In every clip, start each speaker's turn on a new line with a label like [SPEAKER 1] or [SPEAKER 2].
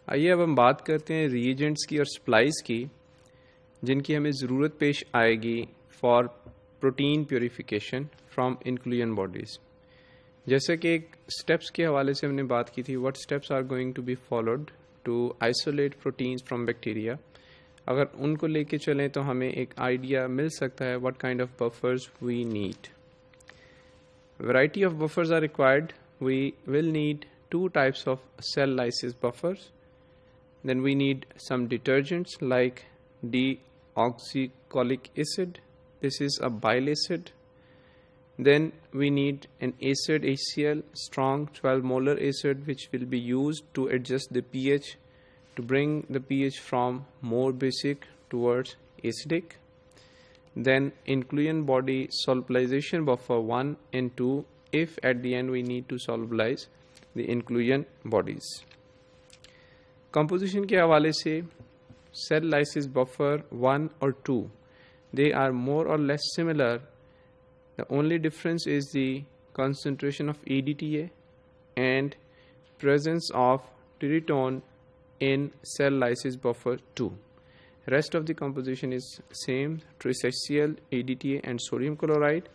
[SPEAKER 1] आइए अब हम बात करते हैं रीएजेंट्स की और सप्लाईज की जिनकी हमें ज़रूरत पेश आएगी for protein purification from inclusion bodies. जैसे कि एक स्टेप्स के हवाले से हमने बात की थी, what steps are going to be followed to isolate proteins from bacteria. अगर उनको लेके चलें तो हमें एक आइडिया मिल सकता है what kind of buffers we need. Variety of buffers are required. We will need two types of cell lysis buffers. Then we need some detergents like deoxycholic acid. This is a bile acid. Then we need an acid HCl, strong 12 molar acid, which will be used to adjust the pH to bring the pH from more basic towards acidic. Then inclusion body solubilization buffer 1 and 2 if at the end we need to solubilize the inclusion bodies. Composition के हवाले से cell lysis buffer 1 or 2, they are more or less similar. The only difference is the concentration of EDTA and presence of tritone in cell lysis buffer 2. Rest of the composition is same, tris HCl, EDTA and sodium chloride,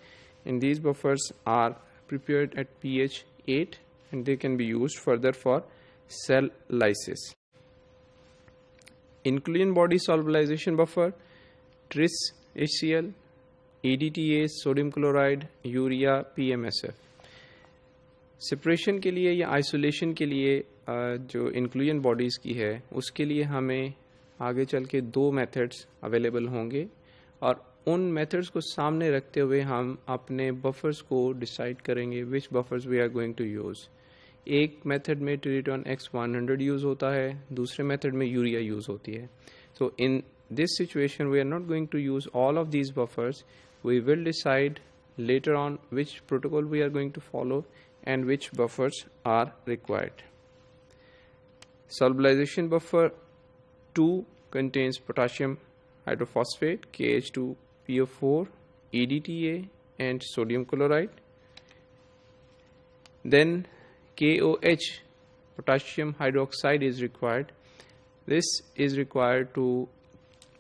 [SPEAKER 1] and these buffers are prepared at pH 8 and they can be used further for cell lysis. Inclusion body solubilization buffer, tris HCl, EDTA, sodium chloride, urea, PMSF. Separation के लिए या isolation के लिए जो inclusion bodies की है उसके लिए हमें आगे चल के दो मेथड्स अवेलेबल होंगे और उन मेथड्स को सामने रखते हुए हम अपने बफर्स को डिसाइड करेंगे which buffers we are going to use. एक मेथड में ट्रिटोन X100 यूज़ होता है, दूसरे मेथड में यूरिया यूज़ होती है। So in this situation we are not going to use all of these buffers, we will decide later on which protocol we are going to follow and which buffers are required. Solubilization buffer 2 contains potassium hydrophosphate, KH2PO4, EDTA and sodium chloride. Then KOH, potassium hydroxide, is required. This is required to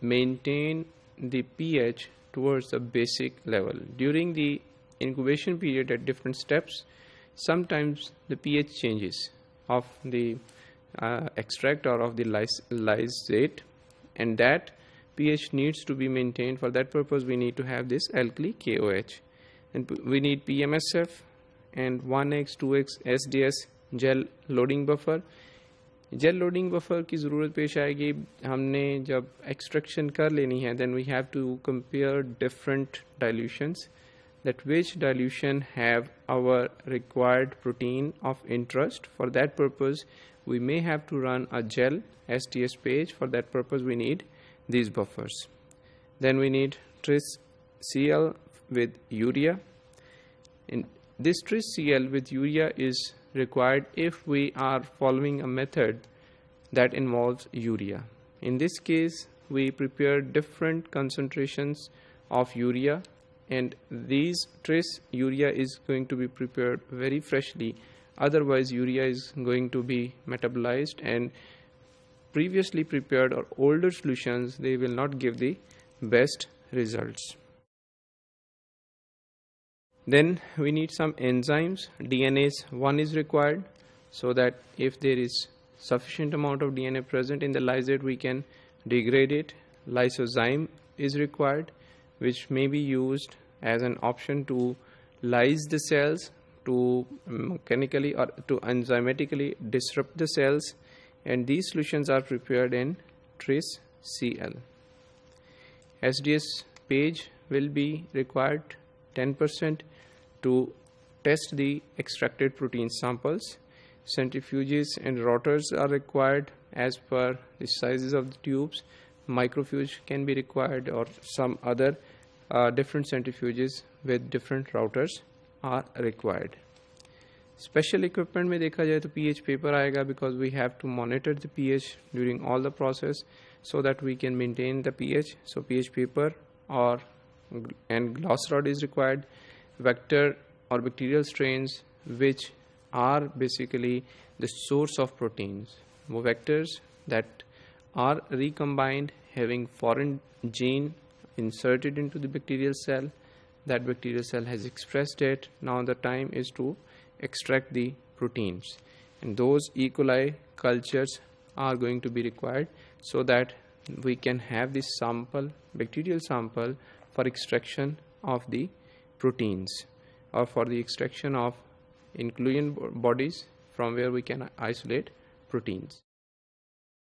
[SPEAKER 1] maintain the pH towards the basic level. During the incubation period at different steps, sometimes the pH changes of the extract or of the lysate, and that pH needs to be maintained. For that purpose we need to have this alkali KOH, and we need PMSF and 1x 2x SDS gel loading buffer. Gel loading buffer की ज़रूरत पेश आएगी हमने जब extraction कर लेनी है, then we have to compare different dilutions that which dilution have our required protein of interest. For that purpose we may have to run a gel STS page. For that purpose we need these buffers. Then we need tris Cl with urea. In this tris Cl with urea is required if we are following a method that involves urea. In this case we prepare different concentrations of urea, and these tris urea is going to be prepared very freshly, otherwise urea is going to be metabolized and previously prepared or older solutions, they will not give the best results. Then we need some enzymes. DNase 1 is required, so that if there is sufficient amount of DNA present in the lysate we can degrade it. Lysozyme is required, which may be used as an option to lyse the cells, to mechanically or to enzymatically disrupt the cells, and these solutions are prepared in tris Cl. SDS page will be required 10% to test the extracted protein samples. Centrifuges and rotors are required as per the sizes of the tubes. Microfuge can be required, or some other different centrifuges with different routers are required. Special equipment में देखा जाए तो pH paper आएगा, because we have to monitor the pH during all the process so that we can maintain the pH. So pH paper and gloss rod is required. Vector or bacterial strains which are basically the source of proteins. vectors that are recombined having foreign gene inserted into the bacterial cell. That bacterial cell has expressed it. Now the time is to extract the proteins, and those E. coli cultures are going to be required so that we can have this sample, bacterial sample, for extraction of the proteins, or for the extraction of inclusion bodies from where we can isolate proteins.